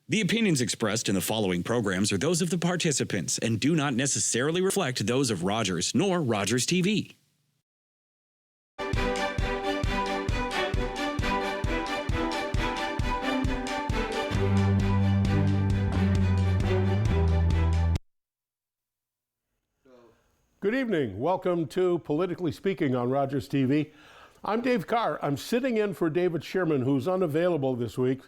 The opinions expressed in the following programs are those of the participants and do not necessarily reflect those of Rogers nor Rogers TV. Good evening. Welcome to Politically Speaking on Rogers TV. I'm Dave Carr. I'm sitting in for David Sherman, who's unavailable this week.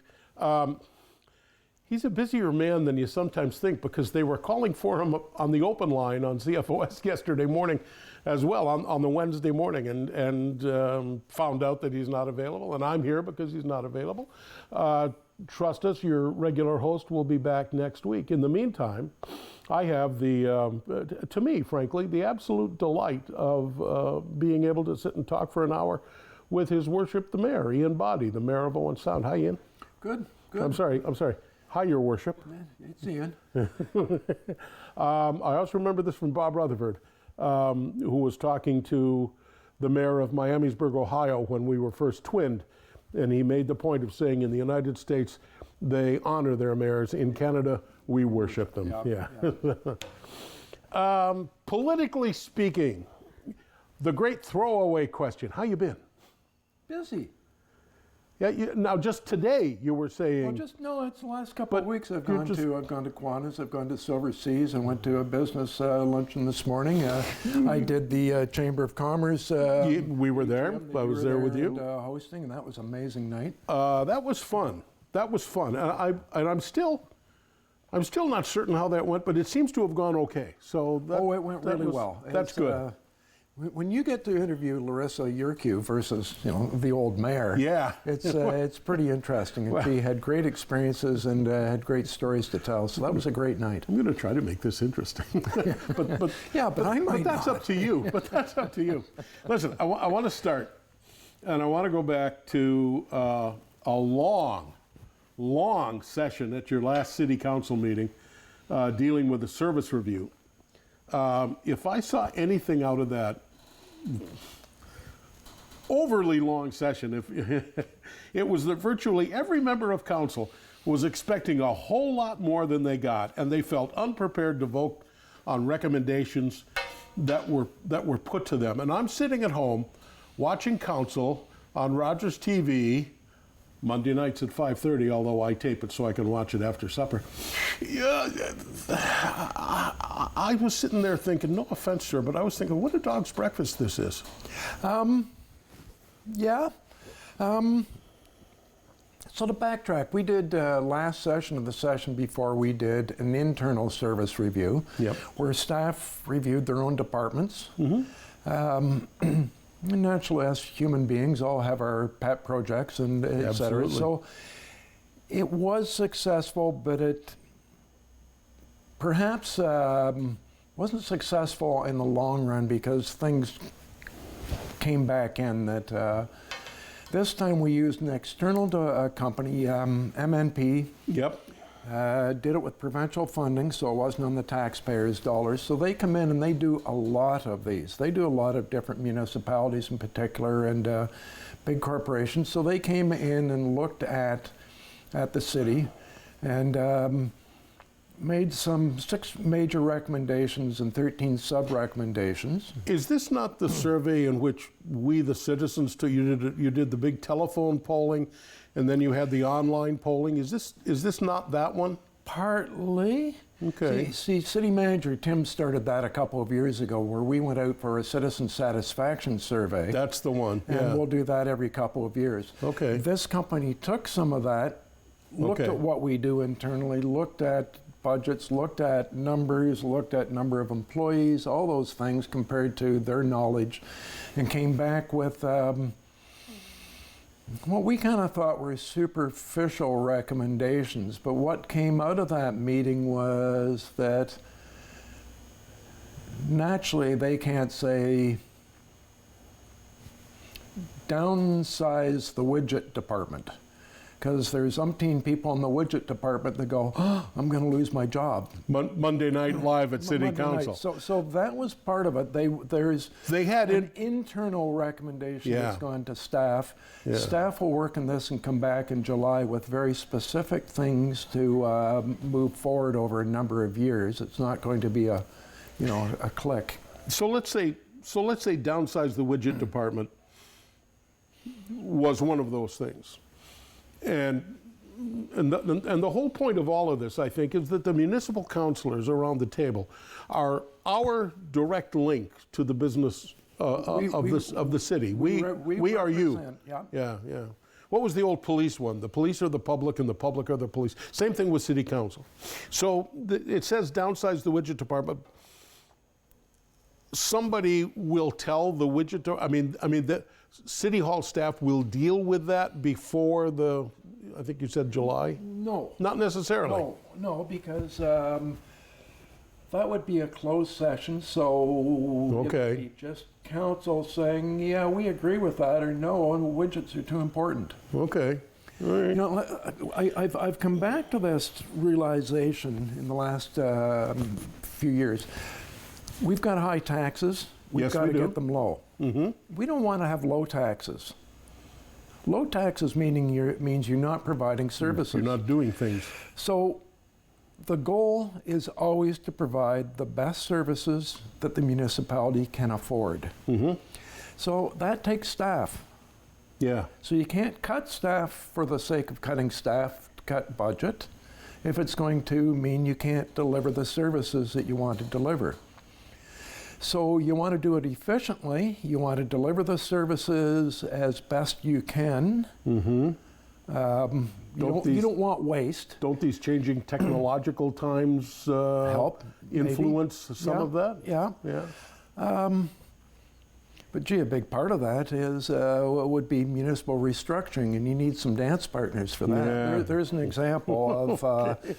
He's a busier man than you sometimes think, because they were calling for him on the open line on CFOS yesterday morning as well, on the Wednesday morning, and found out that he's not available, and I'm here because he's not available. Trust us, your regular host will be back next week. In the meantime, I have to me, frankly, the absolute delight of being able to sit and talk for an hour with His Worship the Mayor, Ian Boddy, the Mayor of Owen Sound. Hi, Ian. Good. I'm sorry. Hi, Your Worship. It's Ian. I also remember this from Bob Rutherford, who was talking to the Mayor of Miamisburg, Ohio, when we were first twinned. And he made the point of saying in the United States, they honor their mayors. In Canada, we worship them. Yeah. Politically speaking, the great throwaway question, how you been? Busy. Yeah. Now, just today, you were saying. Well, it's the last couple of weeks. I've gone to Qantas. I've gone to Silver Seas. I went to a business luncheon this morning. I did the Chamber of Commerce. We were there. I was there with you. Hosting, and that was an amazing night. That was fun. And I'm still not certain how that went, but it seems to have gone okay. So it went really well. That's good. When you get to interview Larissa Urquhart versus the old mayor, it's pretty interesting. And she had great experiences and had great stories to tell. So that was a great night. I'm going to try to make this interesting, but I might. But that's up to you. Listen, I want to start, and I want to go back to a long session at your last city council meeting, dealing with the service review. If I saw anything out of that overly long session, it was that virtually every member of council was expecting a whole lot more than they got, and they felt unprepared to vote on recommendations that were put to them. And I'm sitting at home watching council on Rogers TV Monday nights at 5:30, although I tape it so I can watch it after supper. I was sitting there thinking, no offense, sir, but I was thinking, what a dog's breakfast this is. So to backtrack, we did last session of the session before, we did an internal service review, where staff reviewed their own departments. Mm-hmm. And naturally, as human beings, all have our pet projects and et cetera. So it was successful, but it perhaps wasn't successful in the long run, because things came back in that this time we used an external company, MNP. Did it with provincial funding, so it wasn't on the taxpayers' dollars. So they come in and they do a lot of these. They do a lot of different municipalities in particular, and big corporations. So they came in and looked at the city and made some 6 major recommendations and 13 sub-recommendations. Is this not the survey in which we, the citizens, you did the big telephone polling, and then you had the online polling? Is this not that one? Partly. Okay. See, City Manager Tim started that a couple of years ago, where we went out for a citizen satisfaction survey. That's the one. And we'll do that every couple of years. Okay. This company took some of that, looked at what we do internally, looked at budgets, looked at numbers, looked at number of employees, all those things compared to their knowledge, and came back with what we kind of thought were superficial recommendations. But what came out of that meeting was that naturally they can't say downsize the widget department. because there's umpteen people in the widget department that go, oh, I'm going to lose my job. Monday Night Live at City Monday Council. night. So that was part of it. They had an internal recommendation that's gone to staff. Yeah. Staff will work on this and come back in July with very specific things to move forward over a number of years. It's not going to be a click. So let's say downsize the widget department was one of those things. And the whole point of all of this, I think, is that the municipal councilors around the table are our direct link to the business of the city. We are you. Yeah. What was the old police one? The police are the public and the public are the police. Same thing with city council. So it says downsize the widget department. Somebody will tell the widget, the City Hall staff will deal with that before I think you said July? No. Not necessarily. No, because that would be a closed session, so okay. It would be just council saying, yeah, we agree with that, or no, and widgets are too important. Okay. All right. I've come back to this realization in the last few years. We've got high taxes. We've got to get them low. Mm-hmm. We don't want to have low taxes. Low taxes means you're not providing services. You're not doing things. So the goal is always to provide the best services that the municipality can afford. Mm-hmm. So that takes staff. Yeah. So you can't cut staff for the sake of cutting staff, cut budget, if it's going to mean you can't deliver the services that you want to deliver. So you want to do it efficiently. You want to deliver the services as best you can. Mm-hmm. You don't want waste. Don't these changing technological times help influence maybe? Some of that? Yeah. But gee, a big part of that is would be municipal restructuring, and you need some dance partners for that. Yeah. There's an example of. Okay.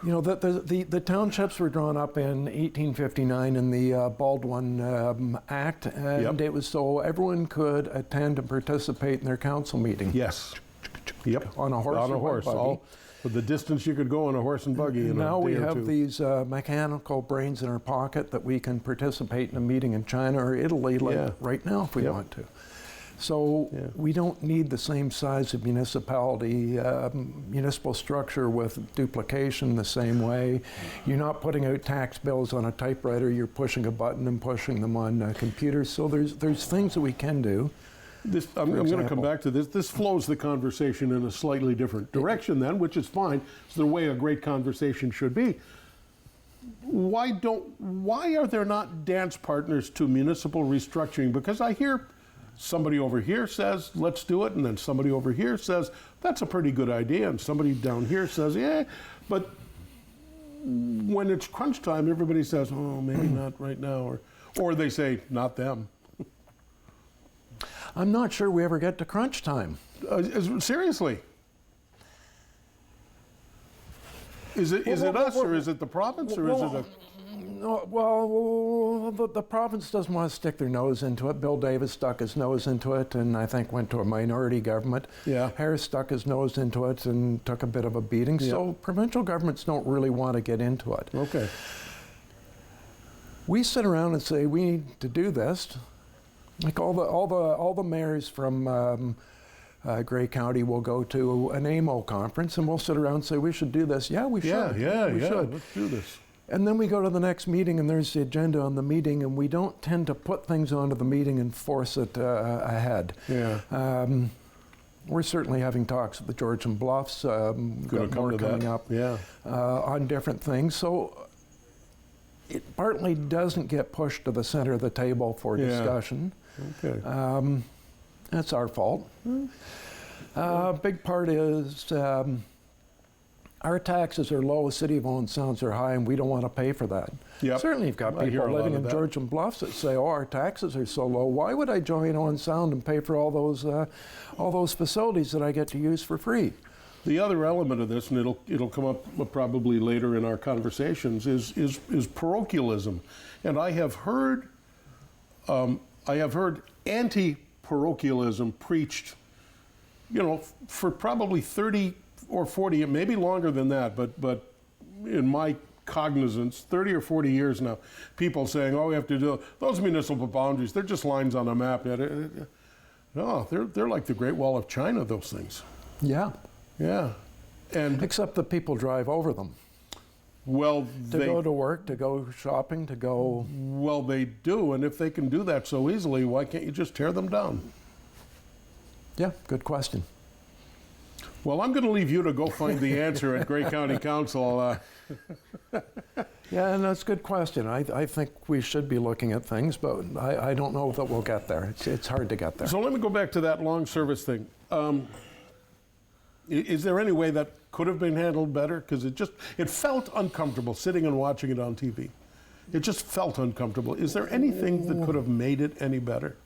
The townships were drawn up in 1859 in the Baldwin Act, and it was so everyone could attend and participate in their council meeting. Yes. Yep. On a horse. On a horse. All for the distance you could go on a horse and buggy. Now we have these mechanical brains in our pocket that we can participate in a meeting in China or Italy right now if we want to. So we don't need the same size of municipal structure with duplication the same way. You're not putting out tax bills on a typewriter, you're pushing a button and pushing them on computers. So there's things that we can do. I'm going to come back to this. This flows the conversation in a slightly different direction then, which is fine. It's the way a great conversation should be. Why are there not dance partners to municipal restructuring? Because I hear somebody over here says, let's do it, and then somebody over here says, that's a pretty good idea, and somebody down here says, yeah, but when it's crunch time, everybody says, oh, maybe not right now, or they say, not them. I'm not sure we ever get to crunch time. Seriously? Is it us, or is it the province, or is it a... Well, the province doesn't want to stick their nose into it. Bill Davis stuck his nose into it and I think went to a minority government. Yeah. Harris stuck his nose into it and took a bit of a beating. Yeah. So provincial governments don't really want to get into it. Okay. We sit around and say we need to do this. Like all the mayors from Grey County will go to an AMO conference and we'll sit around and say we should do this. Yeah, we should. Yeah, we should. Let's do this. And then we go to the next meeting and there's the agenda on the meeting and we don't tend to put things onto the meeting and force it ahead. Yeah. We're certainly having talks with the Georgian Bluffs, got more coming up on different things. So it partly doesn't get pushed to the center of the table for discussion. Okay. That's our fault. Big part is our taxes are low, City of Owen Sounds are high, and we don't want to pay for that. Yep. Certainly you've got people living in Georgian Bluffs that say, oh, our taxes are so low. Why would I join Owen Sound and pay for all those facilities that I get to use for free? The other element of this, and it'll come up probably later in our conversations, is parochialism. And I have heard anti-parochialism preached you know, for probably 30 or 40, maybe longer than that, but in my cognizance, 30 or 40 years now, people saying, oh, we have to do those municipal boundaries, they're just lines on a map. No, they're like the Great Wall of China, those things. Yeah. Yeah. And except that people drive over them. Well, to go to work, to go shopping, to go... Well, they do, and if they can do that so easily, why can't you just tear them down? Yeah, good question. Well, I'm going to leave you to go find the answer at Grey County Council. Yeah, and that's a good question. I think we should be looking at things, but I don't know that we'll get there. It's hard to get there. So let me go back to that long service thing. Is there any way that could have been handled better? Because it felt uncomfortable sitting and watching it on TV. It just felt uncomfortable. Is there anything that could have made it any better?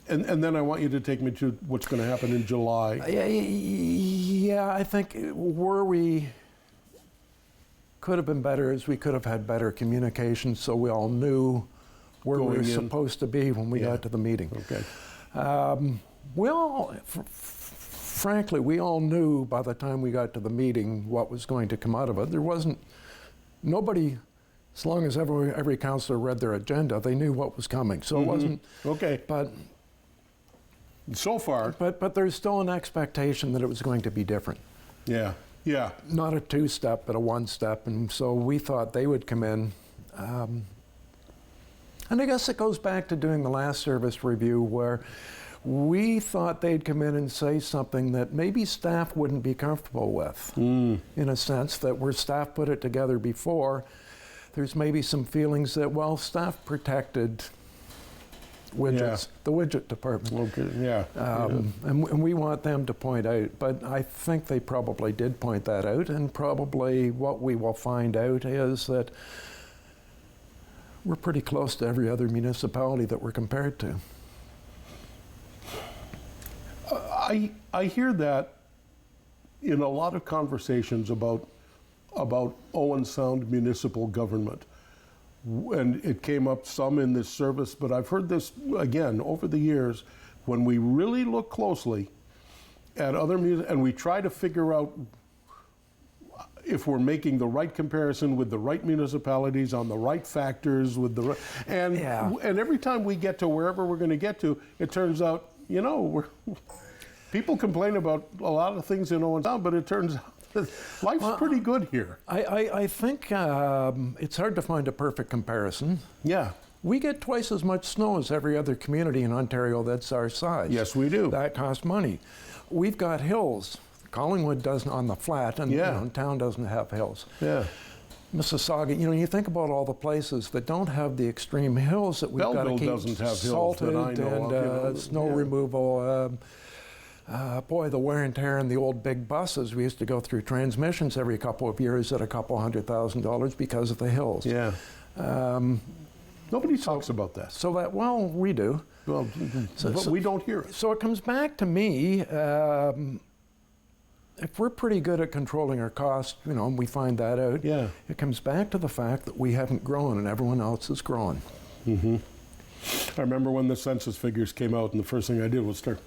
And then I want you to take me to what's going to happen in July. Yeah, I think where we could have been better is we could have had better communication so we all knew where we were supposed to be when we got to the meeting. Okay. Frankly, we all knew by the time we got to the meeting what was going to come out of it. There wasn't, nobody, as long as every councillor read their agenda, they knew what was coming. So it wasn't, okay. But so far. But there's still an expectation that it was going to be different. Yeah, yeah. Not a two-step, but a one-step. And so we thought they would come in. And I guess it goes back to doing the last service review where we thought they'd come in and say something that maybe staff wouldn't be comfortable with, in a sense that where staff put it together before, there's maybe some feelings that, well, staff protected widgets, the widget department. Okay, yeah. And we want them to point out, but I think they probably did point that out, and probably what we will find out is that we're pretty close to every other municipality that we're compared to. I hear that in a lot of conversations about Owen Sound municipal government. And it came up some in this service, but I've heard this again over the years. When we really look closely at other and we try to figure out if we're making the right comparison with the right municipalities on the right factors with the right, and every time we get to wherever we're going to get to, it turns out, you know, people complain about a lot of things in Owen Sound, but it turns out life's pretty good here. I think it's hard to find a perfect comparison. Yeah. We get twice as much snow as every other community in Ontario that's our size. Yes, we do. That costs money. We've got hills. Collingwood doesn't on the flat, and you know, town doesn't have hills. Yeah. Mississauga, you know, you think about all the places that don't have the extreme hills that we've got to keep doesn't have salted hills that I know and of, snow removal. Boy, the wear and tear on the old big buses. We used to go through transmissions every couple of years at $200,000 because of the hills. Yeah. Nobody talks about that. So that, well, we do. Well, but we don't hear it. So it comes back to me, if we're pretty good at controlling our costs, you know, and we find that out, it comes back to the fact that we haven't grown and everyone else is growing. I remember when the census figures came out, and the first thing I did was start,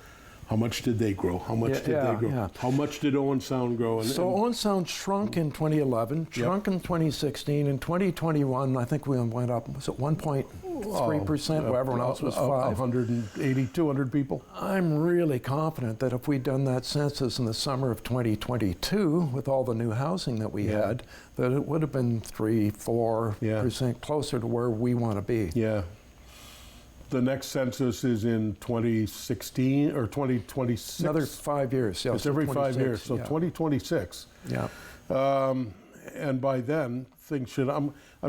how much did they grow? How much did they grow? Yeah. How much did Owen Sound grow? Owen Sound shrunk in 2011, shrunk in 2016. In 2021, I think we went up, was it 1.3%, where everyone else was 5? 180, 200 people. I'm really confident that if we'd done that census in the summer of 2022, with all the new housing that we had, that it would have been 3-4% closer to where we want to be. Yeah. The next census is in 2016 or 2026. Another 5 years. Yeah, it's every 5 years, so 2026. Yeah. And by then, things should. I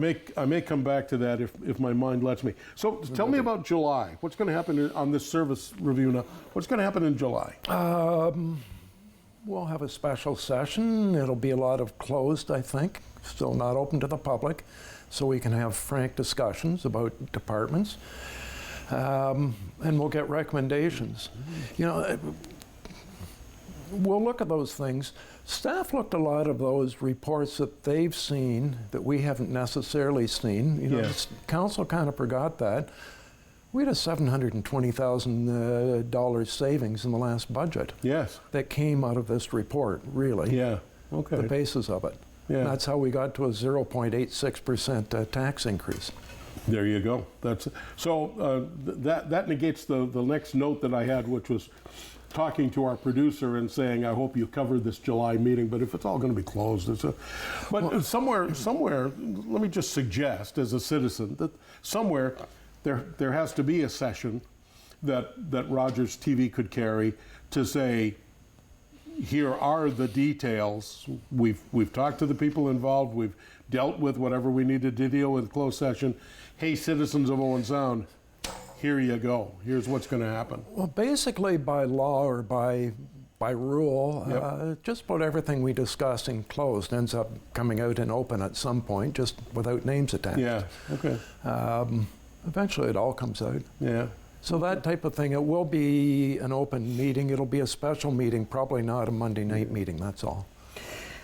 may come back to that if my mind lets me. So tell me about July. What's going to happen on this service review now? What's going to happen in July? We'll have a special session. It'll be a lot of closed, I think, still not open to the public, so we can have frank discussions about departments. And we'll get recommendations. You know, we'll look at those things. Staff looked at a lot of those reports that they've seen that we haven't necessarily seen. You know, council kind of forgot that. We had a $720,000 savings in the last budget. Yes. That came out of this report, really. Yeah. Okay. The basis of it. Yeah. And that's how we got to a 0.86% tax increase. There you go. That's so. That negates the next note that I had, which was talking to our producer and saying, "I hope you covered this July meeting." But if it's all going to be closed, somewhere. Let me just suggest, as a citizen, that somewhere there has to be a session that Rogers TV could carry to say, here are the details. We've talked to the people involved. We've dealt with whatever we needed to deal with closed session. Hey, citizens of Owen Sound, here you go. Here's what's going to happen. Well, basically by law or by rule, Yep. just about everything we discuss in closed ends up coming out in open at some point, just without names attached. Yeah. Okay. Eventually it all comes out. Yeah. So that type of thing, it will be an open meeting. It'll be a special meeting, probably not a Monday night meeting, that's all.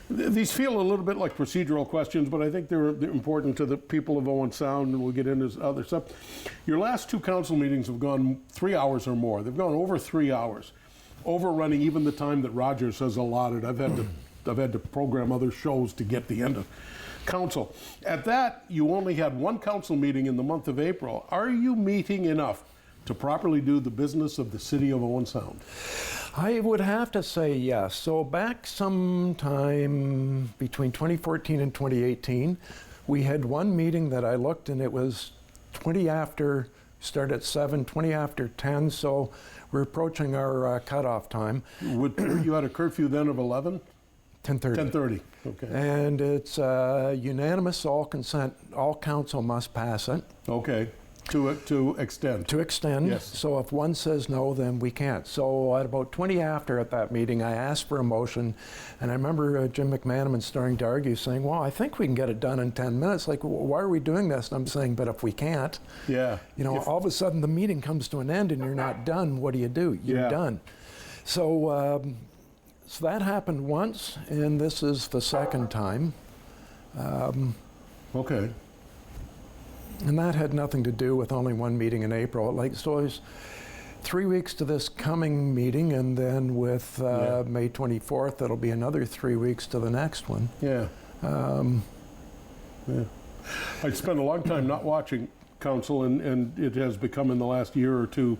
These feel a little bit like procedural questions, but I think they're important to the people of Owen Sound, and we'll get into other stuff. Your last two council meetings have gone 3 hours or more. They've gone over 3 hours, overrunning even the time that Rogers has allotted. I've had to program other shows to get the end of council. At that, you only had one council meeting in the month of April. Are you meeting enough to properly do the business of the city of Owen Sound? I would have to say yes. So back sometime between 2014 and 2018, we had one meeting that I looked, and it was 20 after, start at 7, 20 after 10, so we're approaching our cutoff time. You had a curfew then of 11? 10:30. 10:30, okay. And it's unanimous, all consent, all council must pass it. Okay, to extend. To extend. Yes. So if one says no, then we can't. So at about 20 after at that meeting, I asked for a motion, and I remember Jim McManaman starting to argue, saying, well, I think we can get it done in 10 minutes. Like, why are we doing this? And I'm saying, but if we can't, Yeah. all of a sudden the meeting comes to an end and you're not done, what do? You're done. So, so that happened once, and this is the second time. Okay. And that had nothing to do with only one meeting in April. So it was 3 weeks to this coming meeting, and then with May 24th, it'll be another 3 weeks to the next one. Yeah. Yeah. I spent a long time not watching council, and it has become in the last year or two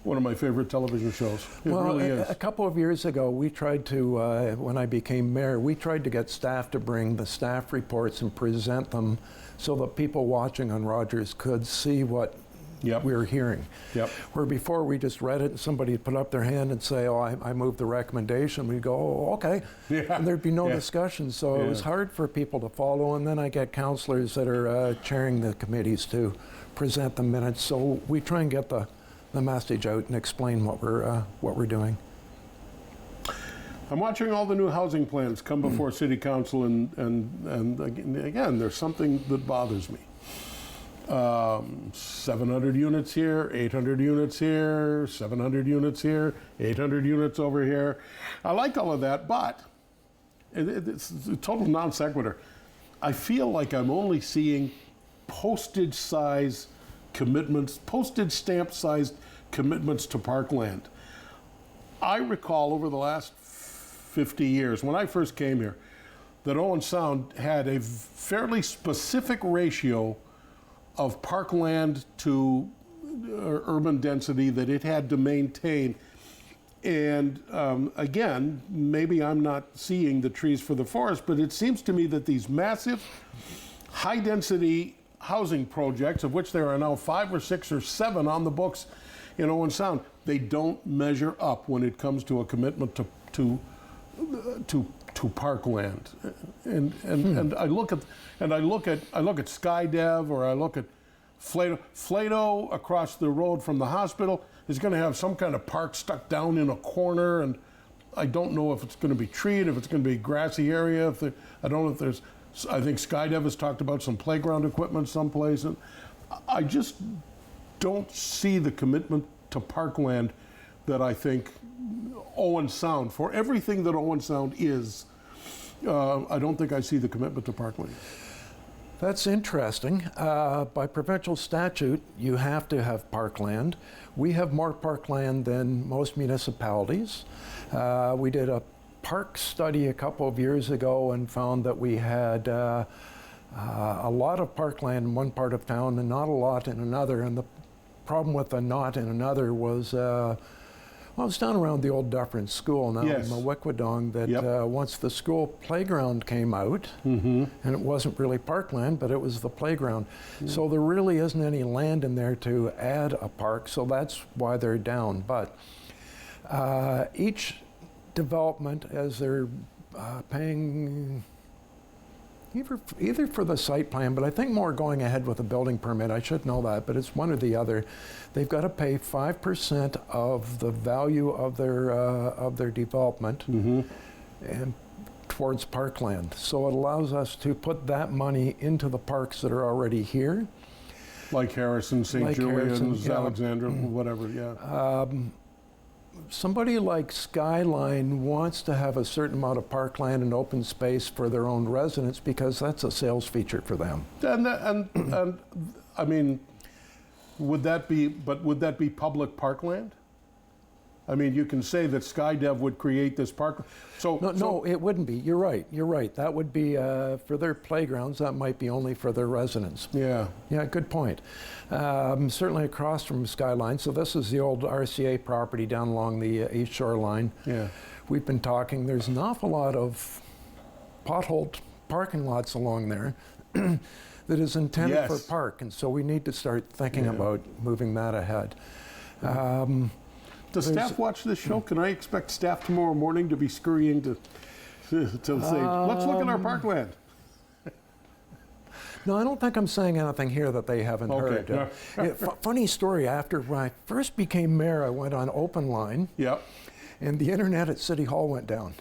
one of my favorite television shows. It really is. A couple of years ago, we tried to, when I became mayor, we tried to get staff to bring the staff reports and present them so that people watching on Rogers could see what we were hearing. Yep. Where before we just read it and somebody would put up their hand and say, oh, I moved the recommendation. We'd go, oh, okay. Yeah. And there'd be no discussion. So it was hard for people to follow. And then I get counselors that are chairing the committees to present the minutes. So we try and get the message out and explain what we're doing. I'm watching all the new housing plans come before City Council, and again, there's something that bothers me. 700 units here, 800 units here, 700 units here, 800 units over here. I like all of that, but it's a total non sequitur. I feel like I'm only seeing postage size commitments, postage stamp sized commitments to parkland. I recall over the last 50 years, when I first came here, that Owen Sound had a fairly specific ratio of parkland to urban density that it had to maintain. And again, maybe I'm not seeing the trees for the forest, but it seems to me that these massive, high-density housing projects, of which there are now 5 or 6 or 7 on the books in Owen Sound, they don't measure up when it comes to a commitment to parkland. And I look at Skydev, or I look at Flato across the road from the hospital is going to have some kind of park stuck down in a corner, and I don't know if it's going to be treed, if it's going to be a grassy area. I don't know if there's. I think Skydev has talked about some playground equipment someplace, and I just don't see the commitment to parkland that I think Owen Sound, for everything that Owen Sound is, I don't think I see the commitment to parkland. That's interesting. By provincial statute, you have to have parkland. We have more parkland than most municipalities. We did a park study a couple of years ago and found that we had a lot of parkland in one part of town and not a lot in another. And the problem with the not in another was, well, it's down around the old Dufferin School now Yes. in Mawickwidong that Yep. Once the school playground came out, Mm-hmm. and it wasn't really parkland, but it was the playground. So there really isn't any land in there to add a park, so that's why they're down. But each development, as they're paying either for the site plan, but I think more going ahead with a building permit, I should know that, but it's one or the other. They've got to pay 5% of the value of their development and towards parkland. So it allows us to put that money into the parks that are already here. Like Harrison, St. Like Julian's, Harrison, yeah. Alexandra, whatever, yeah. Somebody like Skyline wants to have a certain amount of parkland and open space for their own residents because that's a sales feature for them. And I mean, would that be public parkland? I mean, you can say that SkyDev would create this park. No, it wouldn't be. You're right. That would be for their playgrounds. That might be only for their residents. Yeah. Yeah, good point. Certainly across from Skyline. So this is the old RCA property down along the East Shore line. Yeah. We've been talking. There's an awful lot of potholed parking lots along there that is intended Yes. for park, and so we need to start thinking about moving that ahead. Does staff watch this show? Can I expect staff tomorrow morning to be scurrying to say, let's look at our parkland? No, I don't think I'm saying anything here that they haven't Okay. heard. Funny story, after when I first became mayor, I went on open line, Yep. and the internet at City Hall went down.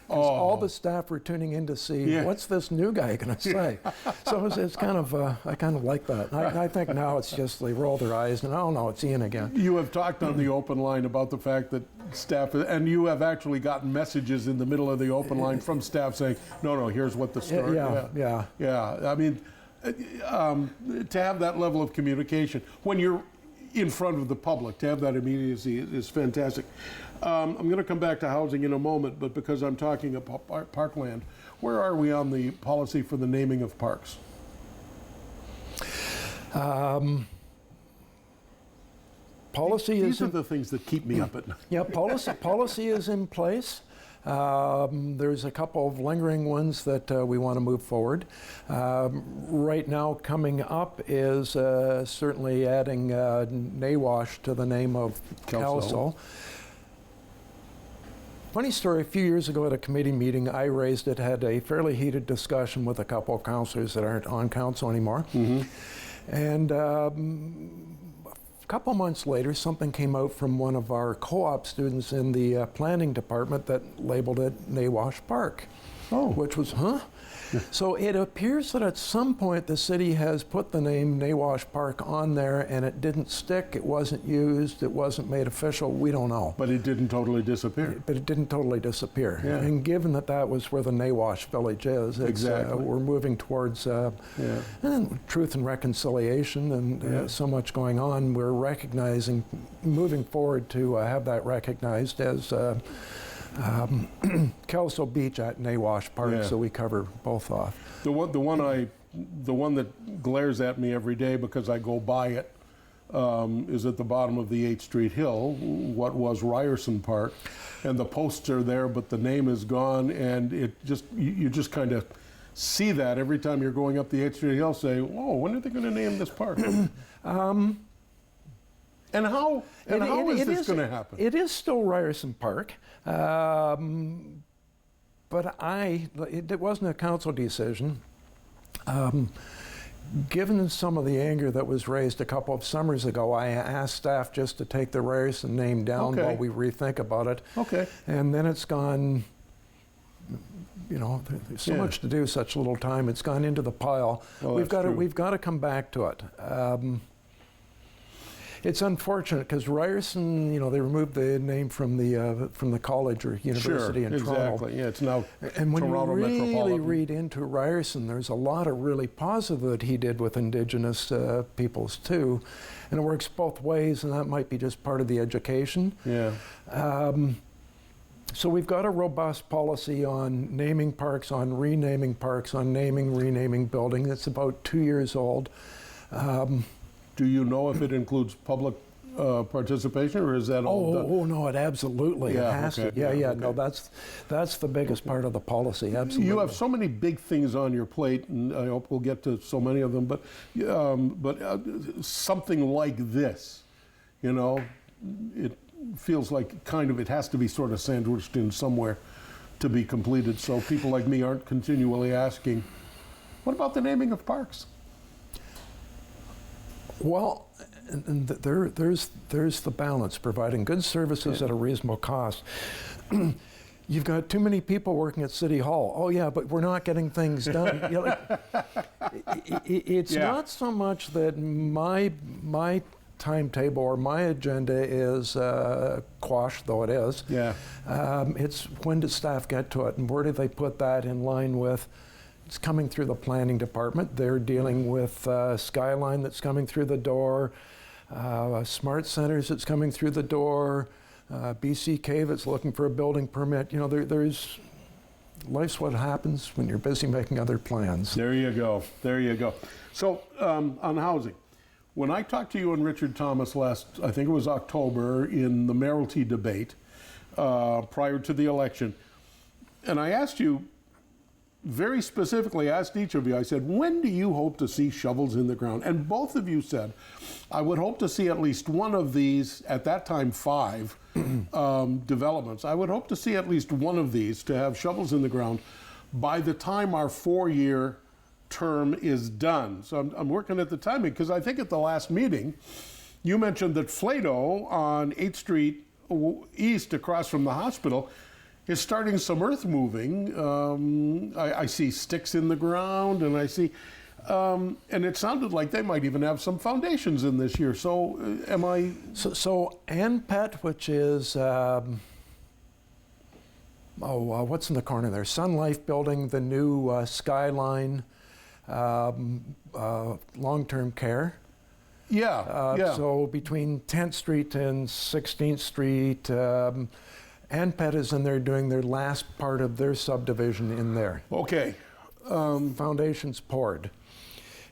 'Cause all the staff were tuning in to see, Yeah. what's this new guy going to say? So it's kind of, I kind of like that. I think now it's just they roll their eyes and, oh no, it's Ian again. You have talked on the open line about the fact that staff, and you have actually gotten messages in the middle of the open line from staff saying, no, here's what the story. Yeah. Yeah, I mean, to have that level of communication when you're in front of the public, to have that immediacy is fantastic. I'm going to come back to housing in a moment, but because I'm talking about parkland, where are we on the policy for the naming of parks? Policy is These are the things that keep me up at night. Yeah, policy is in place. There's a couple of lingering ones that we want to move forward. Right now, coming up is certainly adding Nawash to the name of Kelso. Funny story, a few years ago at a committee meeting, I raised it, had a fairly heated discussion with a couple of councillors that aren't on council anymore. And a couple months later, something came out from one of our co-op students in the planning department that labeled it Nawash Park, which was, So it appears that at some point the city has put the name Nawash Park on there and it didn't stick, it wasn't used, it wasn't made official, we don't know. But it didn't totally disappear. But it didn't totally disappear. Yeah. And given that that was where the Nawash village is, Exactly. We're moving towards truth and reconciliation and so much going on. We're recognizing, moving forward to have that recognized as Kelso Beach at Nawash Park, so we cover both off. The one that glares at me every day because I go by it is at the bottom of the 8th Street Hill, what was Ryerson Park, and the posts are there, but the name is gone, and it just you just kind of see that every time you're going up the 8th Street Hill, say, "Oh, when are they going to name this park?" And how is this going to happen? It is still Ryerson Park, but it wasn't a council decision. Given some of the anger that was raised a couple of summers ago, I asked staff just to take the Ryerson name down while we rethink about it. Okay. And then it's gone, there's so much to do, such little time. It's gone into the pile. Well, We've got to come back to it. It's unfortunate because Ryerson, they removed the name from the college or university in Toronto. Exactly. Yeah, it's now and when Toronto you really Metropolitan. read into Ryerson, there's a lot of really positive that he did with Indigenous peoples too, and it works both ways, and that might be just part of the education. Yeah. So we've got a robust policy on naming parks, on renaming parks, on renaming buildings. It's about 2 years old. Do you know if it includes public participation, or is that all done? Oh no, it absolutely Yeah, it has okay, to. Yeah. yeah, No, okay. that's the biggest part of the policy. Absolutely. You have so many big things on your plate, and I hope we'll get to so many of them. But something like this, it feels like it has to be sort of sandwiched in somewhere to be completed. So people like me aren't continually asking, "What about the naming of parks?" Well, and there's the balance, providing good services at a reasonable cost. You've got too many people working at City Hall. Oh yeah, but we're not getting things done. It's not so much that my timetable or my agenda is quashed, though it is. Yeah. It's when does staff get to it, and where do they put that in line with? It's coming through the planning department. They're dealing with Skyline that's coming through the door, smart centers that's coming through the door, BCK that's looking for a building permit. There's life's what happens when you're busy making other plans. There you go. There you go. So on housing, when I talked to you and Richard Thomas I think it was October, in the mayoralty debate prior to the election, and I asked you, very specifically asked each of you, I said, when do you hope to see shovels in the ground? And both of you said, I would hope to see at least one of these, at that time 5 developments. I would hope to see at least one of these to have shovels in the ground by the time our 4-year term is done. So I'm working at the timing, because I think at the last meeting, you mentioned that Flato on 8th Street East across from the hospital is starting some earth moving. I see sticks in the ground, and I see, and it sounded like they might even have some foundations in this year. So am I? So ANPET, which is, what's in the corner there? Sun Life Building, the new Skyline, long-term care. Yeah. So between 10th Street and 16th Street, ANPET is in there doing their last part of their subdivision in there. Okay. Foundations poured.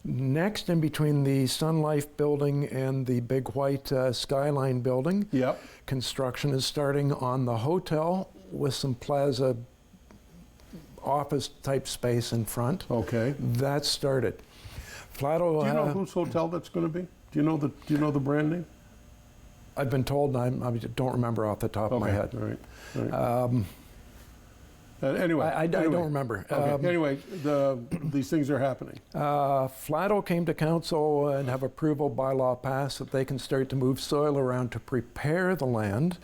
Next, in between the Sun Life building and the big white Skyline building, Yep. construction is starting on the hotel with some plaza office type space in front. Okay. That started. Flato. Do you know whose hotel that's going to be? Do you know the brand name? I've been told, I don't remember off the top of my head. All right. Anyway, I don't remember. Okay. Anyway, these things are happening. Flato came to council and have approval by law passed that they can start to move soil around to prepare the land.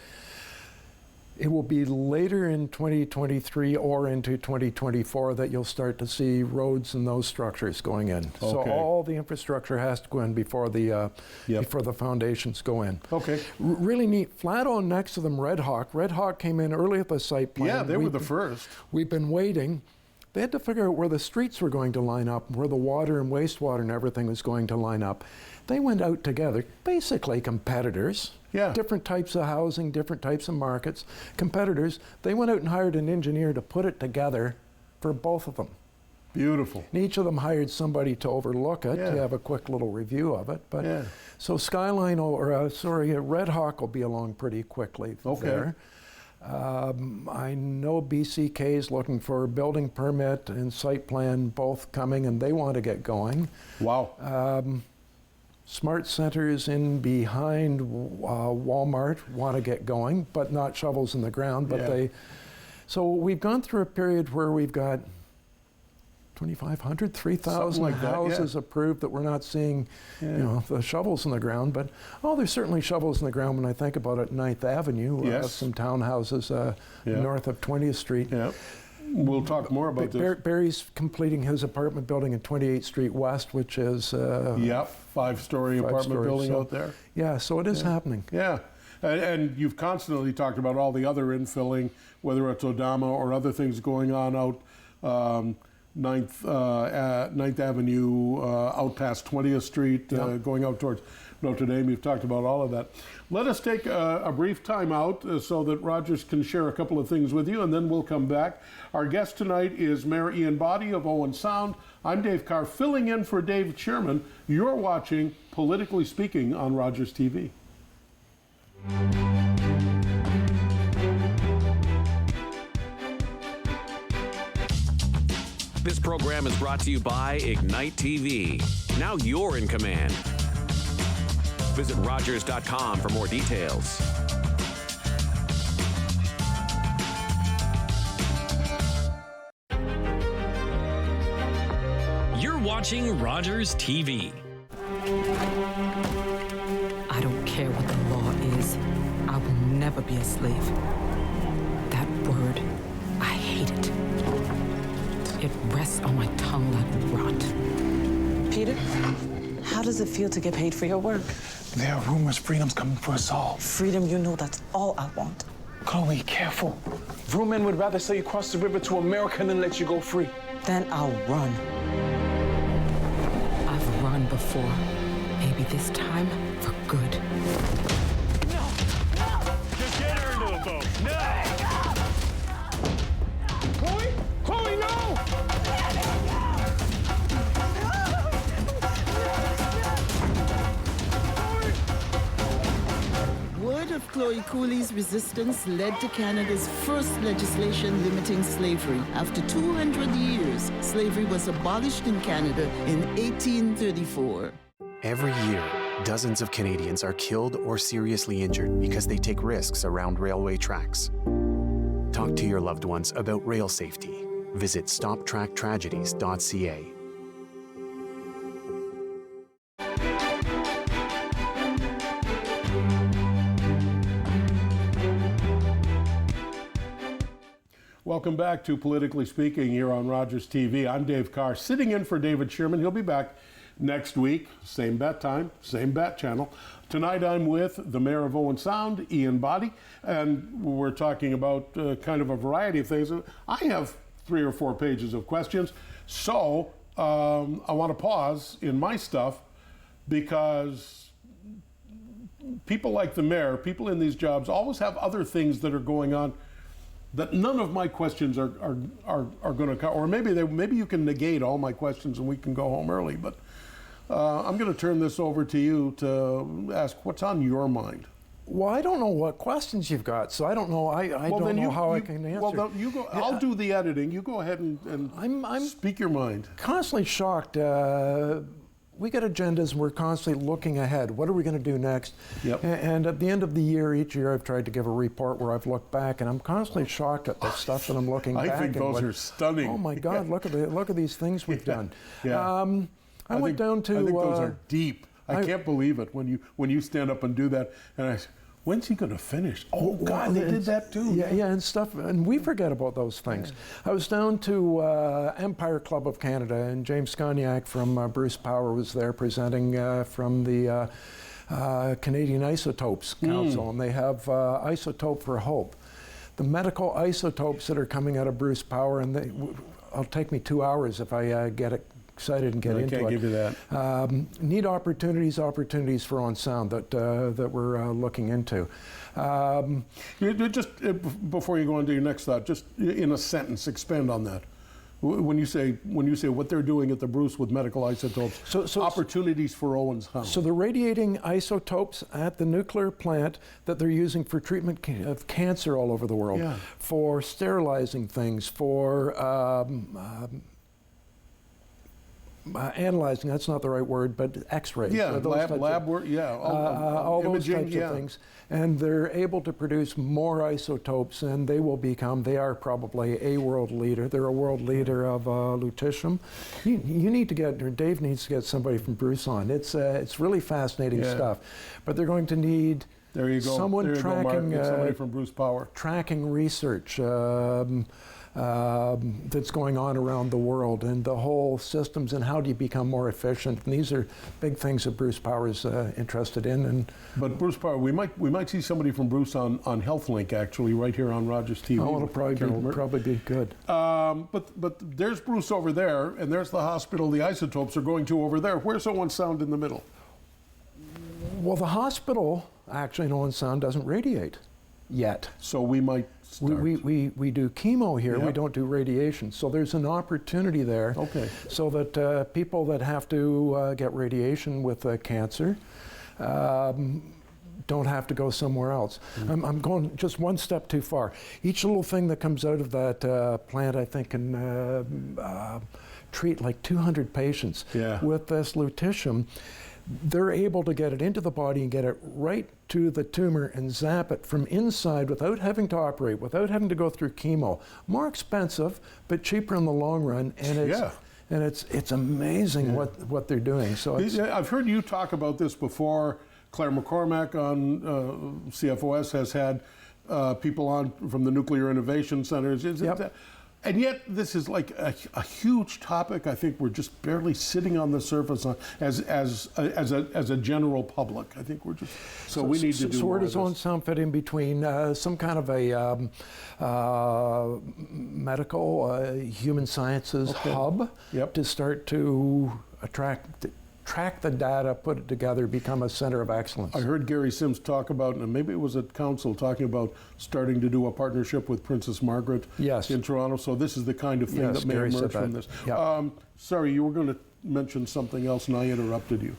It will be later in 2023 or into 2024 that you'll start to see roads and those structures going in. So all the infrastructure has to go in before the foundations go in. Okay. Really neat. Flato next to them, Red Hawk. Red Hawk came in early at the site plan. Yeah, they were the first. We've been waiting. They had to figure out where the streets were going to line up, where the water and wastewater and everything was going to line up. They went out together, basically competitors. Yeah. Different types of housing, different types of markets, competitors. They went out and hired an engineer to put it together for both of them. Beautiful. And each of them hired somebody to overlook it, to have a quick little review of it. But so Skyline, Red Hawk will be along pretty quickly there. I know BCK is looking for a building permit and site plan both coming, and they want to get going. Wow. Smart centers in behind Walmart want to get going, but not shovels in the ground. But so we've gone through a period where we've got 2,500, 3,000 houses approved that we're not seeing, the shovels in the ground. But there's certainly shovels in the ground when I think about it. 9th Avenue, some townhouses north of 20th Street. Yeah. We'll talk more about this. Barry's completing his apartment building in 28th Street West, which is... Yep, five-story apartment building out there. Yeah, so it is happening. Yeah, and you've constantly talked about all the other infilling, whether it's Odama or other things going on out 9th Avenue, out past 20th Street, going out towards Notre Dame. You've talked about all of that. Let us take a brief time out so that Rogers can share a couple of things with you, and then we'll come back. Our guest tonight is Mayor Ian Boddy of Owen Sound. I'm Dave Carr, filling in for Dave Sherman. You're watching Politically Speaking on Rogers TV. This program is brought to you by Ignite TV. Now you're in command. Visit Rogers.com for more details. You're watching Rogers TV. I don't care what the law is. I will never be a slave. That word, I hate it. It rests on my tongue like rot. Peter, how does it feel to get paid for your work? There are rumors freedom's coming for us all. Freedom, you know that's all I want. Chloe, careful. Vrooman would rather sell you across the river to America than let you go free. Then I'll run. I've run before. Maybe this time for good. Just get her into a boat. No! Chloe? Chloe, no! Word of Chloe Cooley's resistance led to Canada's first legislation limiting slavery. After 200 years, slavery was abolished in Canada in 1834. Every year, dozens of Canadians are killed or seriously injured because they take risks around railway tracks. Talk to your loved ones about rail safety. Visit StopTrackTragedies.ca. Welcome back to Politically Speaking here on Rogers TV. I'm Dave Carr, sitting in for David Sherman. He'll be back next week, same bat time, same bat channel. Tonight I'm with the Mayor of Owen Sound, Ian Boddy, and we're talking about kind of a variety of things. I have 3 or 4 pages of questions, so I want to pause in my stuff because people like the mayor, people in these jobs, always have other things that are going on that none of my questions are going to cover. Or maybe you can negate all my questions and we can go home early. But I'm going to turn this over to you to ask what's on your mind. Well, I don't know what questions you've got, so I don't know. I don't know how I can answer. Well, you go. I'll do the editing. You go ahead and I'm speak your mind. Constantly shocked. We got agendas, and we're constantly looking ahead. What are we going to do next? Yep. And at the end of the year, each year, I've tried to give a report where I've looked back, and I'm constantly shocked at the stuff that I'm looking back. I think those are stunning. Oh my God! Look at these things we've done. Yeah. I went down to. I think those are deep. I can't believe it when you stand up and do that. And I say, when's he going to finish? Oh God, they did that too. Yeah, and stuff, and we forget about those things. I was down to Empire Club of Canada, and James Sconiac from Bruce Power was there presenting from the Canadian Isotopes Council, and they have Isotope for Hope. The medical isotopes that are coming out of Bruce Power, and it'll take me 2 hours if I get excited and get into it. I can't give you that. Neat opportunities for On Sound that we're looking into. Just before you go on to your next thought, just in a sentence, expand on that. When you say what they're doing at the Bruce with medical isotopes, so opportunities for Owen Sound. So they're radiating isotopes at the nuclear plant that they're using for treatment of cancer all over the world, for sterilizing things, for analyzing, that's not the right word, but X-rays. Yeah, lab work, all imaging, those types of things. And they're able to produce more isotopes, and they are probably a world leader. They're a world leader of lutetium. You need to get, or Dave needs to get somebody from Bruce on. It's really fascinating stuff. But they're going to need someone tracking somebody from Bruce Power. Tracking research. that's going on around the world, and the whole systems, and how do you become more efficient. And these are big things that Bruce Power's interested in. But Bruce Power, we might see somebody from Bruce on HealthLink actually right here on Rogers TV. Oh, it'll probably be good. But there's Bruce over there, and there's the hospital the isotopes are going to over there. Where's Owen Sound in the middle? Well, the hospital actually in Owen Sound doesn't radiate yet. So we might start. We do chemo here. Yep. We don't do radiation. So there's an opportunity there. Okay. So that people that have to get radiation with cancer don't have to go somewhere else. I'm going just one step too far. Each little thing that comes out of that plant, I think, can treat like 200 patients. Yeah. With this lutetium. They're able to get it into the body and get it right to the tumor and zap it from inside without having to operate, without having to go through chemo. More expensive, but cheaper in the long run. And it's amazing what they're doing. So I've heard you talk about this before. Claire McCormack on CFOS has had people on from the Nuclear Innovation Centers. And yet, this is like a huge topic. I think we're just barely sitting on the surface as a general public. I think we're just we need to do more where of does Owen Sound fit in between some kind of a medical human sciences hub to start to track the data, put it together, become a center of excellence? I heard Gary Sims talk about, and maybe it was at council, talking about starting to do a partnership with Princess Margaret in Toronto. So this is the kind of thing that may emerge from this. Yep. Sorry, you were going to mention something else and I interrupted you.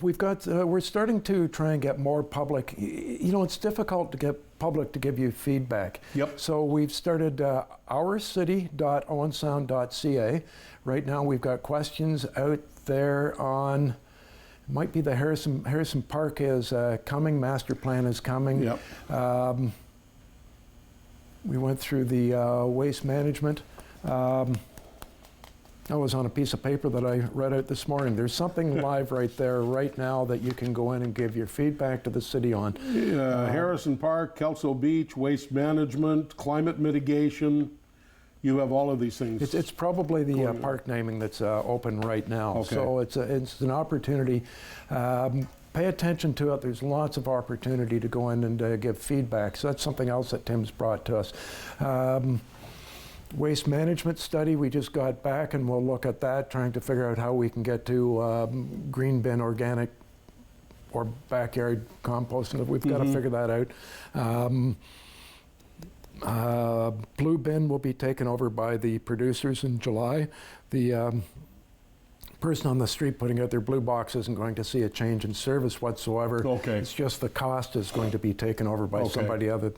We've got, we're starting to try and get more public. You know, it's difficult to get public to give you feedback. Yep. So we've started ourcity.owensound.ca. Right now we've got questions out there on, might be the Harrison Park is coming, master plan is coming. Yep. We went through the waste management. That was on a piece of paper that I read out this morning. There's something live right there right now that you can go in and give your feedback to the city on. Harrison Park, Kelso Beach, waste management, climate mitigation. You have all of these things. It's probably the park naming that's open right now. Okay. So it's an opportunity. Pay attention to it. There's lots of opportunity to go in and give feedback. So that's something else that Tim's brought to us. Waste management study, we just got back, and we'll look at that, trying to figure out how we can get to green bin organic or backyard composting. We've got to figure that out. Blue bin will be taken over by the producers in July. The person on the street putting out their blue box isn't going to see a change in service whatsoever. Okay. It's just the cost is going to be taken over by somebody other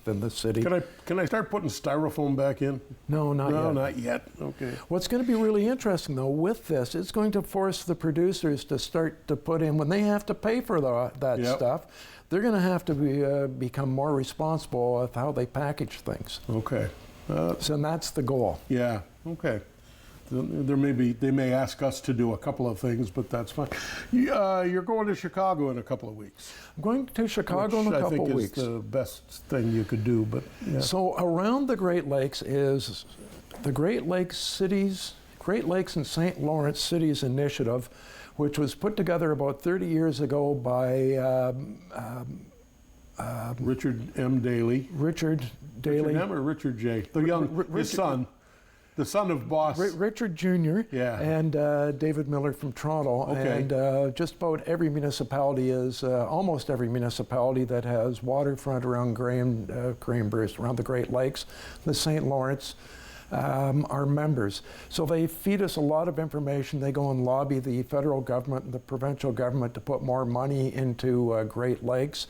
than the city. Can I start putting styrofoam back in? No, not yet. No, not yet. Okay. What's going to be really interesting, though, with this, it's going to force the producers to start to put in, when they have to pay for that stuff, they're going to have to become more responsible with how they package things. Okay. So that's the goal. Yeah. Okay. They may ask us to do a couple of things, but that's fine. You're going to Chicago in a couple of weeks. I'm going to Chicago in a couple of weeks. I think is the best thing you could do. But so around the Great Lakes is the Great Lakes and St. Lawrence Cities Initiative, which was put together about 30 years ago by Richard M. Daley. Richard Daley. Richard M. or Richard J. His son. The son of Boss. Richard Jr. Yeah. And David Miller from Toronto. Okay. And just about every municipality is, almost every municipality that has waterfront around Grahamburst, around the Great Lakes, the St. Lawrence, are members. So they feed us a lot of information. They go and lobby the federal government and the provincial government to put more money into Great Lakes.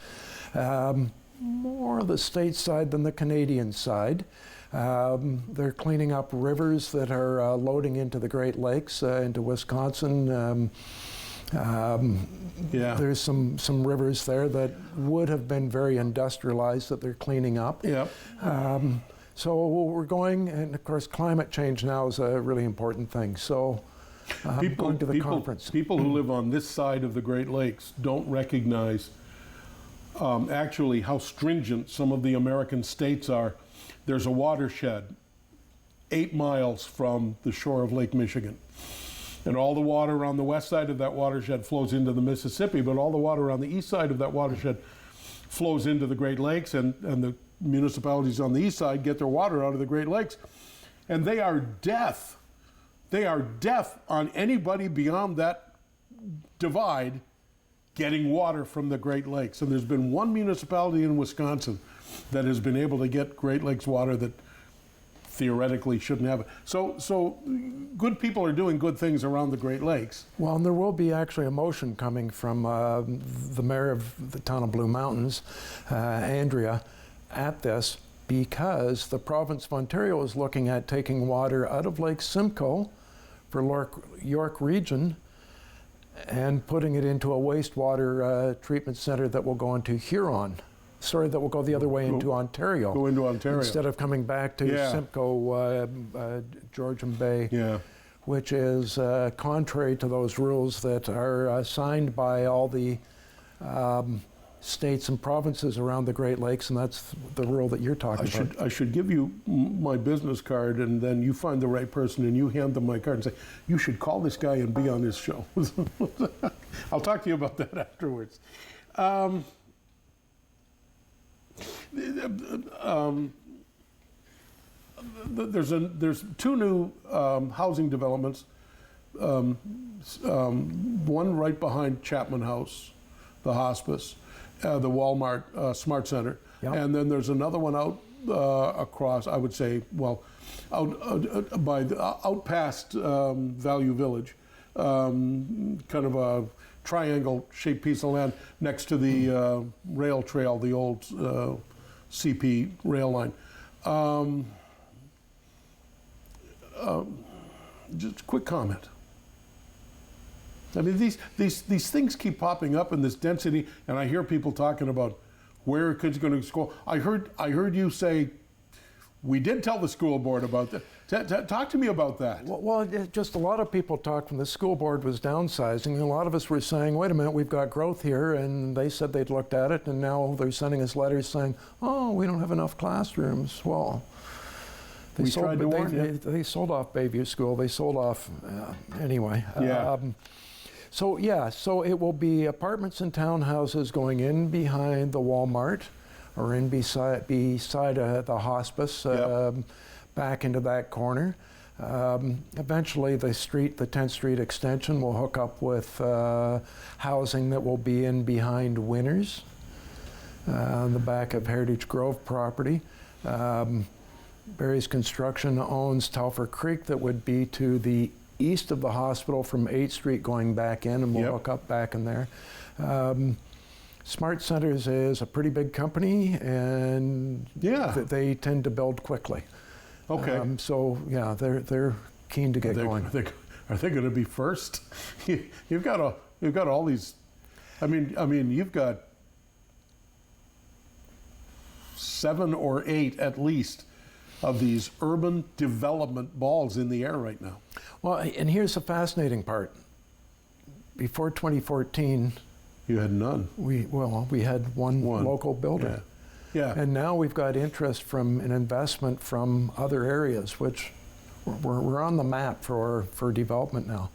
More the state side than the Canadian side. They're cleaning up rivers that are loading into the Great Lakes, into Wisconsin. There's some rivers there that would have been very industrialized that they're cleaning up. Yeah. So we're going, and of course climate change now is a really important thing. So going to the conference. People who live on this side of the Great Lakes don't recognize actually how stringent some of the American states are. There's a watershed 8 miles from the shore of Lake Michigan. And all the water on the west side of that watershed flows into the Mississippi, but all the water on the east side of that watershed flows into the Great Lakes, and the municipalities on the east side get their water out of the Great Lakes. And they are deaf. They are deaf on anybody beyond that divide getting water from the Great Lakes. And there's been one municipality in Wisconsin that has been able to get Great Lakes water that theoretically shouldn't have it. So good people are doing good things around the Great Lakes. Well, and there will be actually a motion coming from the mayor of the town of Blue Mountains, Andrea, at this, because the province of Ontario is looking at taking water out of Lake Simcoe for York Region and putting it into a wastewater treatment center that will go into Huron. Sorry, that will go the other way into Ontario. Go into Ontario. Instead of coming back to Simcoe, Georgian Bay, which is contrary to those rules that are signed by all the states and provinces around the Great Lakes, and that's the rule that you're talking about. I should give you my business card, and then you find the right person and you hand them my card and say, you should call this guy and be on his show. I'll talk to you about that afterwards. There's 2 new housing developments, one right behind Chapman House, the hospice, the Walmart Smart Center, and then there's another one out across, I would say, well, out past Value Village, kind of a triangle-shaped piece of land next to the rail trail, the old CP rail line. Just a quick comment. I mean, these things keep popping up in this density, and I hear people talking about where a kid's going to school. I heard you say, we did tell the school board about that. Talk to me about that. Well, just a lot of people talked when the school board was downsizing, and a lot of us were saying, wait a minute, we've got growth here, and they said they'd looked at it, and now they're sending us letters saying, oh, we don't have enough classrooms. Well, they sold off Bayview School. They sold off, anyway. So it will be apartments and townhouses going in behind the Walmart, or in beside the hospice, back into that corner. Eventually the 10th Street extension will hook up with housing that will be in behind Winners, on the back of Heritage Grove property. Barry's Construction owns Telfer Creek that would be to the east of the hospital from 8th Street going back in, and we'll hook up back in there. Smart Centers is a pretty big company, and they tend to build quickly. Okay. They're keen to get going. Are they going to be first? You've got all these. I mean, you've got 7 or 8 at least of these urban development balls in the air right now. Well, and here's the fascinating part. Before 2014, you had none. We had one local builder. Yeah. And now we've got interest from an investment from other areas, which we're on the map for development now.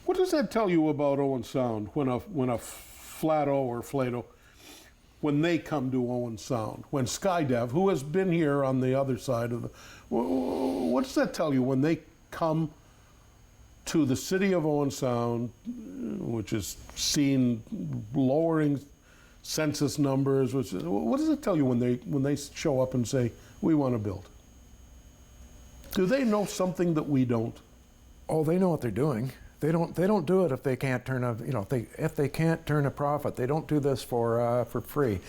What does that tell you about Owen Sound when a Flato or Flato, when they come to Owen Sound, when SkyDev, who has been here on the other side of the, what does that tell you when they come to the city of Owen Sound, which has seen lowering census numbers? What does it tell you when they show up and say, we want to build? Do they know something that we don't? Oh, they know what they're doing. They don't do it if they can't turn if they can't turn a profit. They don't do this for free.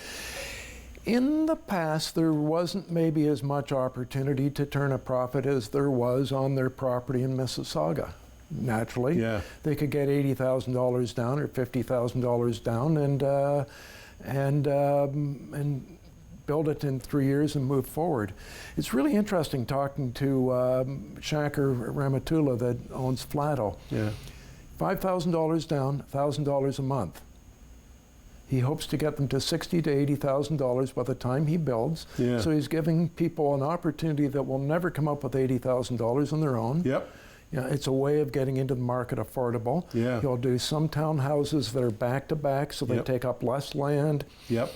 In the past, there wasn't maybe as much opportunity to turn a profit as there was on their property in Mississauga. Naturally, they could get $80,000 down or $50,000 down and build it in 3 years and move forward. It's really interesting talking to Shankar Ramatula that owns Flato. $5,000 down, $1,000 a month. He hopes to get them to $60,000 to $80,000 by the time he builds. Yeah. So he's giving people an opportunity that will never come up with $80,000 on their own. Yep. Yeah, it's a way of getting into the market affordable. Yeah. He'll do some townhouses that are back to back, so they Yep. take up less land. Yep.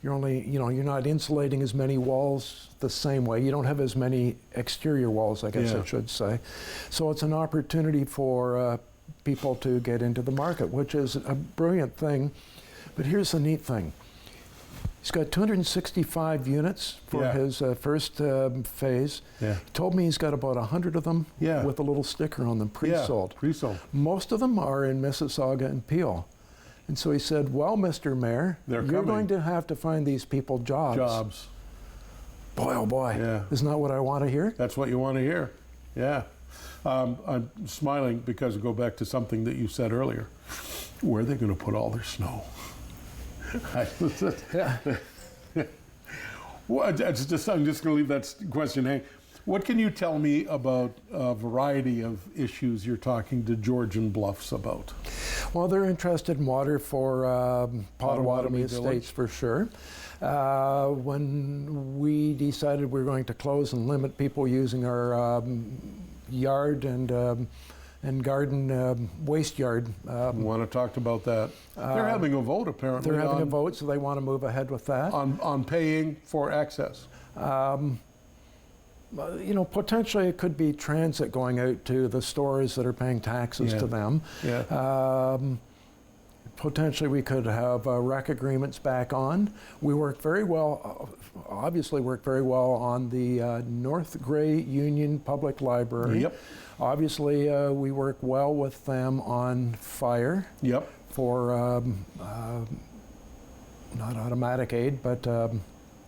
You're only, you're not insulating as many walls the same way. You don't have as many exterior walls, I guess Yeah. I should say. So it's an opportunity for people to get into the market, which is a brilliant thing. But here's the neat thing. He's got 265 units for Yeah. his first phase. Yeah. He told me he's got about 100 of them Yeah. with a little sticker on them, pre-sold. Yeah, pre-sold. Most of them are in Mississauga and Peel. And so he said, well, Mr. Mayor, They're you're coming. going to have to find these people jobs. Jobs. Boy, oh boy. Yeah. Isn't that what I want to hear? That's what you want to hear. Yeah. I'm smiling because I go back to something that you said earlier. Where are they going to put all their snow? Yeah. Well, I'm just going to leave that question hang. What can you tell me about a variety of issues you're talking to Georgian Bluffs about? Well, they're interested in water for Potawatomi Estates for sure. When we decided we were going to close and limit people using our yard and garden waste yard. I want to talk about that. They're having a vote apparently. They're having a vote, so they want to move ahead with that. On paying for access. Potentially it could be transit going out to the stores that are paying taxes to them. Yeah. Potentially we could have rec agreements back on. We work very well, obviously work very well on the North Grey Union Public Library. Yep. Obviously we work well with them on fire. Yep. For not automatic aid, but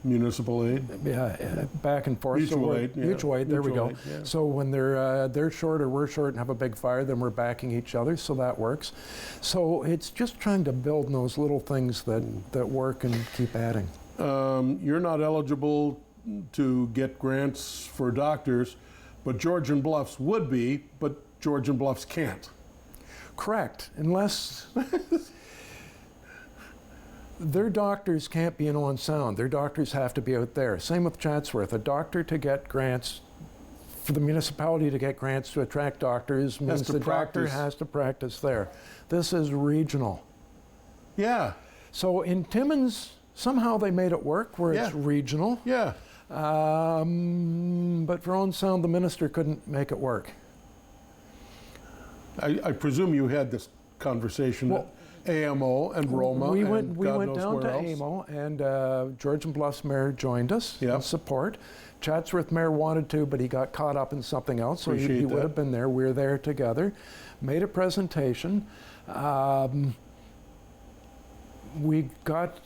municipal aid. Yeah, back and forth. Mutual aid. Yeah. Mutual aid. There we go. Aid, yeah. So when they're short or we're short and have a big fire, then we're backing each other. So that works. So it's just trying to build those little things that work and keep adding. You're not eligible to get grants for doctors, but Georgian Bluffs would be, but Georgian Bluffs can't. Correct, unless their doctors can't be in Owen Sound. Their doctors have to be out there. Same with Chatsworth. A doctor to get grants, for the municipality to get grants to attract doctors means the doctor has to practice there. This is regional. Yeah. So in Timmins, somehow they made it work where it's regional. Yeah. But for Owen Sound, the minister couldn't make it work. I presume you had this conversation at AMO and Roma. We went knows down where to else. AMO, and Georgian Bluffs Mayor joined us Yeah. in support. Chatsworth Mayor wanted to, but he got caught up in something else, so he Appreciate would that. have been there. We were there together, made a presentation. We got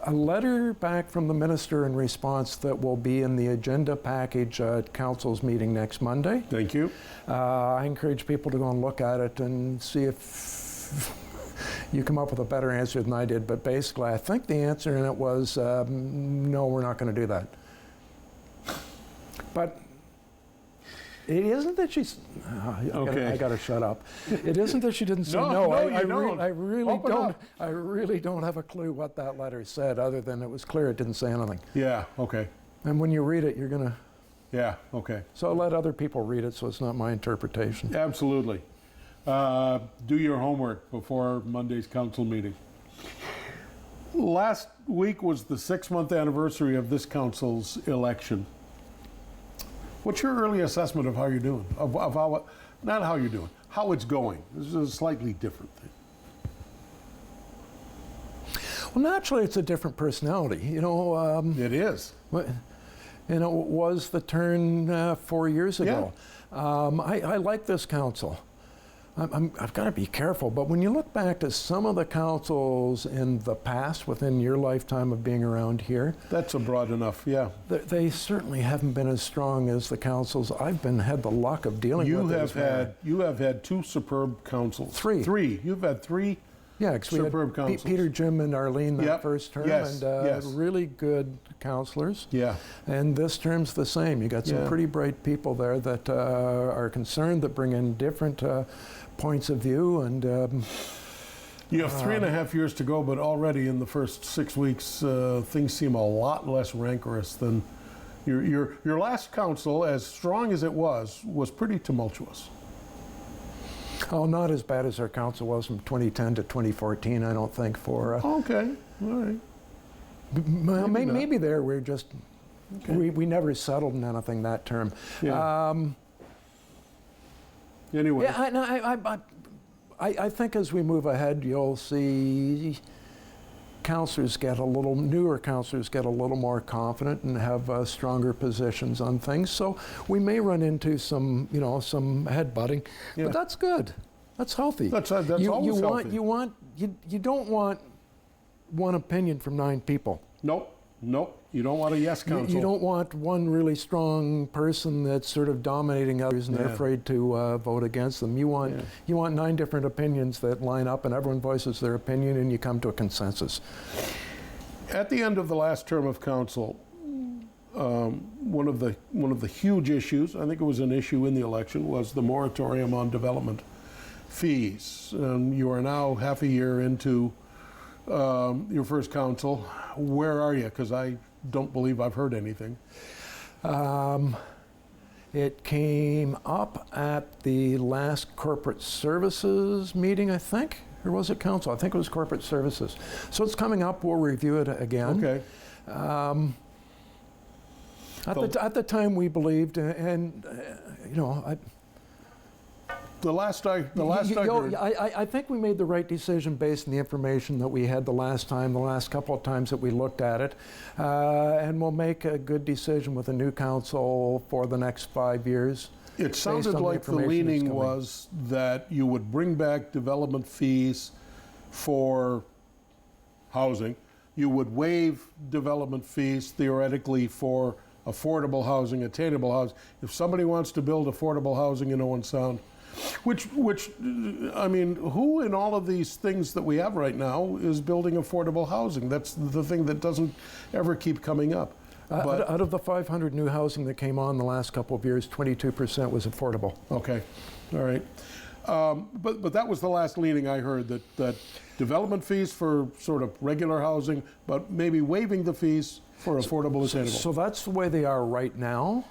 a letter back from the minister in response that will be in the agenda package at council's meeting next Monday. Thank you. I encourage people to go and look at it and see if you come up with a better answer than I did. But basically, I think the answer in it was, no, we're not going to do that. But it isn't that she's. I got to shut up. It isn't that she didn't say no. I really don't have a clue what that letter said, other than it was clear it didn't say anything. Yeah. Okay. And when you read it, you're gonna. Yeah. Okay. So I'll let other people read it, so it's not my interpretation. Absolutely. Do your homework before Monday's council meeting. Last week was the 6-month anniversary of this council's election. What's your early assessment of how you're doing? Of how, not how you're doing, how it's going? This is a slightly different thing. Well, naturally, it's a different personality. It is. And it was the turn 4 years ago. Yeah. I like this council. I've got to be careful, but when you look back to some of the councils in the past, within your lifetime of being around here, that's a broad enough, yeah. They certainly haven't been as strong as the councils I've had the luck of dealing with. You have had 2 superb councils. 3. 3. You've had 3. Yeah, because we had councils. Peter, Jim, and Arlene that first term, yes. and really good councillors. Yeah. And this term's the same. You got some pretty bright people there that are concerned, that bring in different points of view, and You have 3.5 years to go, but already in the first 6 weeks, things seem a lot less rancorous than your last council, as strong as it was pretty tumultuous. Oh, not as bad as our council was from 2010 to 2014, I don't think, for... Okay, all right. Well, maybe there we're just... Okay. We never settled in anything that term. Yeah. Anyway. Yeah, I think as we move ahead, you'll see newer councillors get a little more confident and have stronger positions on things. So we may run into some headbutting, but that's good. That's healthy. That's always healthy. You don't want one opinion from 9 people. Nope. You don't want a yes council. You don't want one really strong person that's sort of dominating others and they're afraid to vote against them. You want 9 different opinions that line up and everyone voices their opinion and you come to a consensus. At the end of the last term of council, one of the huge issues, I think it was an issue in the election, was the moratorium on development fees. You are now half a year into your first council. Where are you? Because I don't believe I've heard anything. It came up at the last corporate services meeting, I think, or was it council? I think it was corporate services. So it's coming up. We'll review it again. Okay. At the time, we believed, and The last I heard. I think we made the right decision based on the information that we had the last couple of times that we looked at it. And we'll make a good decision with a new council for the next 5 years. It sounded like the leaning was that you would bring back development fees for housing. You would waive development fees theoretically for affordable housing, attainable housing. If somebody wants to build affordable housing in Owen Sound, which I mean, who in all of these things that we have right now is building affordable housing? That's the thing that doesn't ever keep coming up. Out of the 500 new housing that came on the last couple of years, 22% was affordable. Okay, all right. But that was the last leaning I heard, that development fees for sort of regular housing, but maybe waiving the fees for affordable attainable. So that's the way they are right now.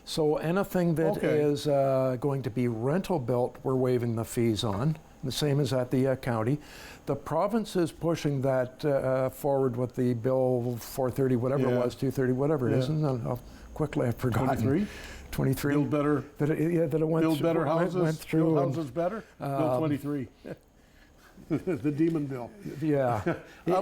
So anything that is going to be rental built, we're waiving the fees on, the same as at the county. The province is pushing that forward with the Bill 430, whatever it was, 230, whatever it is. And quickly I've forgotten. 23? Build better. That it went build through, better houses. went through build houses better. Bill 23. The demon bill. Yeah.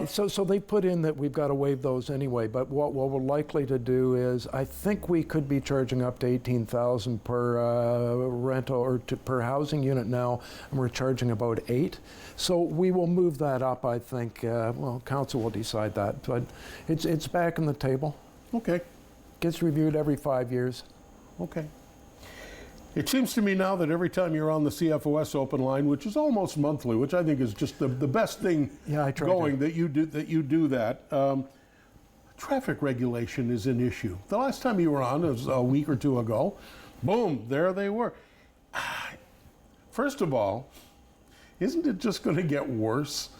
So they put in that we've got to waive those anyway. But what we're likely to do is, I think we could be charging up to $18,000 per rental or per housing unit now, and we're charging about $8,000. So we will move that up. I think. Well, council will decide that, but it's back on the table. Okay. Gets reviewed every 5 years. Okay. It seems to me now that every time you're on the CFOS open line, which is almost monthly, which I think is just the best thing going, that you do that. Traffic regulation is an issue. The last time you were on was a week or two ago. Boom, there they were. First of all, isn't it just going to get worse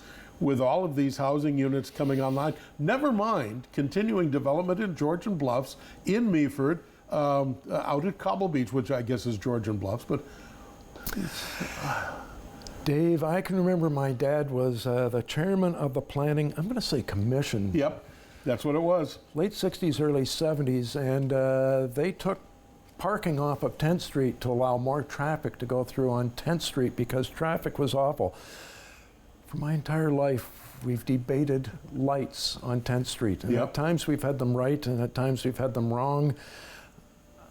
with all of these housing units coming online? Never mind continuing development in Georgian Bluffs, in Meaford, out at Cobble Beach, which I guess is Georgian Bluffs, but... Dave, I can remember my dad was the chairman of the planning, I'm going to say commission. Yep, that's what it was. Late 60s, early 70s, and they took parking off of 10th Street to allow more traffic to go through on 10th Street because traffic was awful. For my entire life, we've debated lights on 10th Street. And at times we've had them right, and at times we've had them wrong.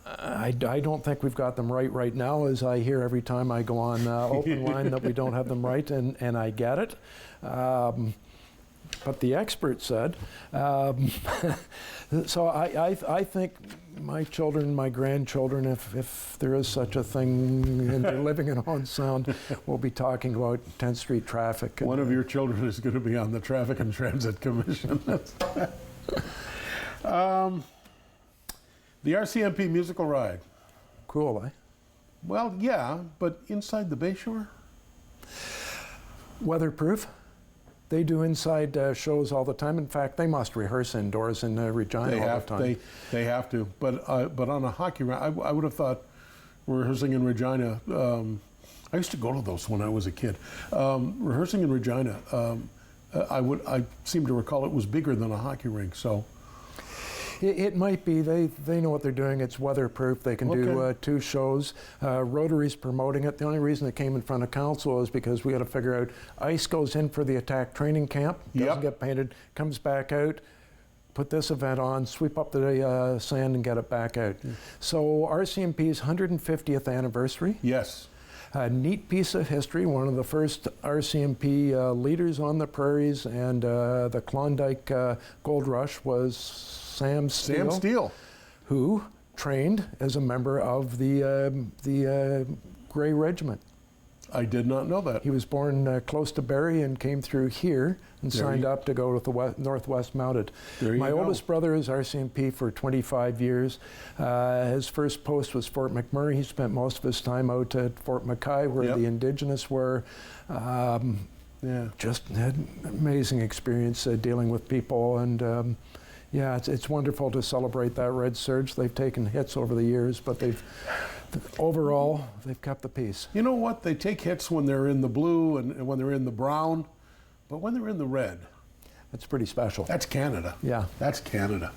I don't think we've got them right now, as I hear every time I go on open line that we don't have them right, and I get it. But the expert said. So I think my children, my grandchildren, if there is such a thing and they're living in Owen Sound, we'll be talking about 10th Street traffic. One of your children is going to be on the Traffic and Transit Commission. The RCMP musical ride. Cool, eh? Well, yeah, but inside the Bayshore? Weatherproof. They do inside shows all the time. In fact, they must rehearse indoors in Regina all the time. They have to. But on a hockey round, I would have thought rehearsing in Regina. I used to go to those when I was a kid. Rehearsing in Regina, I seem to recall it was bigger than a hockey rink. So. It might be. They know what they're doing. It's weatherproof. They can do 2 shows. Rotary's promoting it. The only reason it came in front of council is because we got to figure out ice goes in for the attack training camp, doesn't get painted, comes back out, put this event on, sweep up the sand and get it back out. So RCMP's 150th anniversary. Yes. A neat piece of history. One of the first RCMP leaders on the prairies and the Klondike Gold Rush was Sam Steele, who trained as a member of the Grey Regiment. I did not know that. He was born close to Barrie and came through here and signed up to go with the Northwest Mounted. My oldest brother is RCMP for 25 years. His first post was Fort McMurray. He spent most of his time out at Fort Mackay where the Indigenous were. Just had an amazing experience dealing with people, and yeah, it's wonderful to celebrate that Red Surge. They've taken hits over the years, but overall, they've kept the peace. You know what? They take hits when they're in the blue and when they're in the brown, but when they're in the red, that's pretty special. That's Canada. Yeah. That's Canada.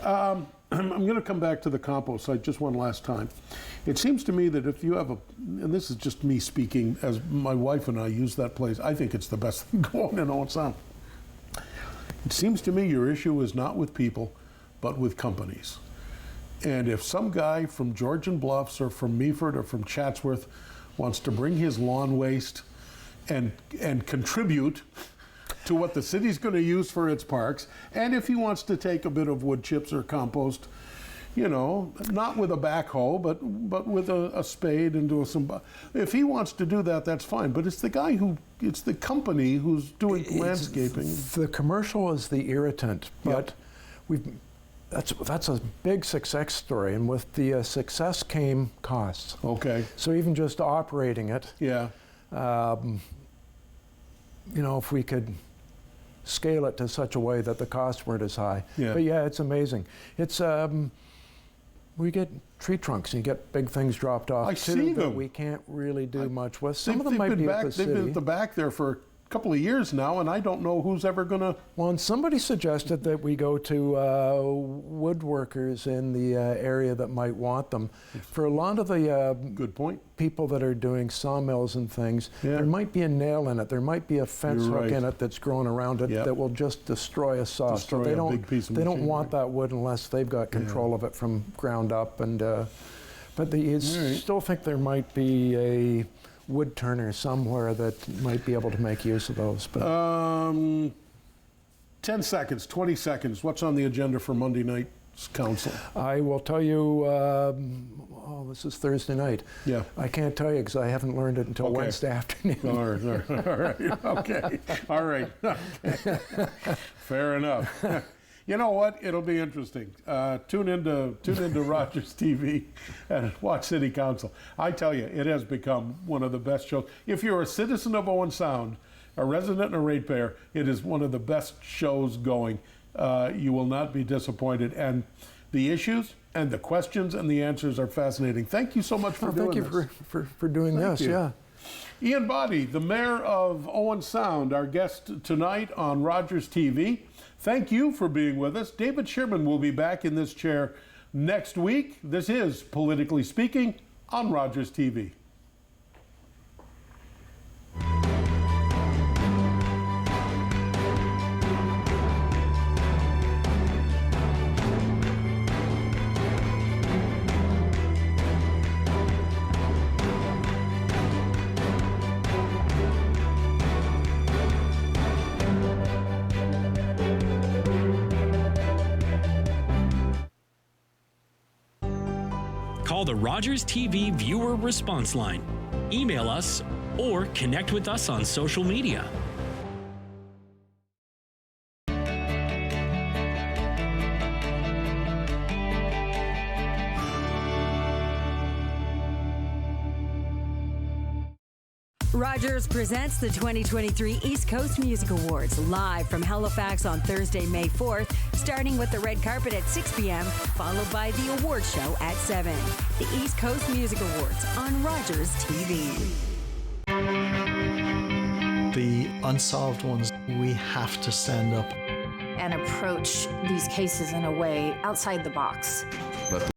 I'm going to come back to the compost site just one last time. It seems to me that if you have and this is just me speaking as my wife and I use that place, I think it's the best thing going in Owen Sound. It seems to me your issue is not with people, but with companies. And if some guy from Georgian Bluffs or from Meaford or from Chatsworth wants to bring his lawn waste and contribute to what the city's going to use for its parks, and if he wants to take a bit of wood chips or compost, you know, not with a backhoe, but with a spade and do some. If he wants to do that, that's fine. But it's the company who's doing landscaping. The commercial is the irritant, but that's a big success story, and with the success came costs. Okay. So even just operating it. Yeah. You know, if we could scale it to such a way that the costs weren't as high. Yeah. But yeah, it's amazing. It's we get tree trunks and you get big things dropped off too that we can't really do much with. Some of them might be at the city. They've been at the back there for a couple of years now, and I don't know who's ever going to. Well, and somebody suggested that we go to woodworkers in the area that might want them. For a lot of the good point people that are doing sawmills and things, there might be a nail in it. There might be a fence hook in it that's grown around it that will just destroy a saw. So they don't want that wood unless they've got control of it from ground up. And but you still think there might be a wood turner somewhere that might be able to make use of those. But 10 seconds, 20 seconds. What's on the agenda for Monday night's council? I will tell you, this is Thursday night. Yeah. I can't tell you because I haven't learned it until Wednesday afternoon. All right. Okay. All right. Okay. Fair enough. You know what? It'll be interesting. Tune into Rogers TV and watch City Council. I tell you, it has become one of the best shows. If you're a citizen of Owen Sound, a resident and a ratepayer, it is one of the best shows going. You will not be disappointed. And the issues and the questions and the answers are fascinating. Thank you so much for doing this. Thank you for doing this. Yeah. Ian Boddy, the mayor of Owen Sound, our guest tonight on Rogers TV. Thank you for being with us. David Sherman will be back in this chair next week. This is Politically Speaking on Rogers TV. Call the Rogers TV viewer response line, email us, or connect with us on social media. Rogers presents the 2023 East Coast Music Awards live from Halifax on Thursday, May 4th, starting with the red carpet at 6 p.m., followed by the award show at 7. The East Coast Music Awards on Rogers TV. The unsolved ones, we have to stand up and approach these cases in a way outside the box.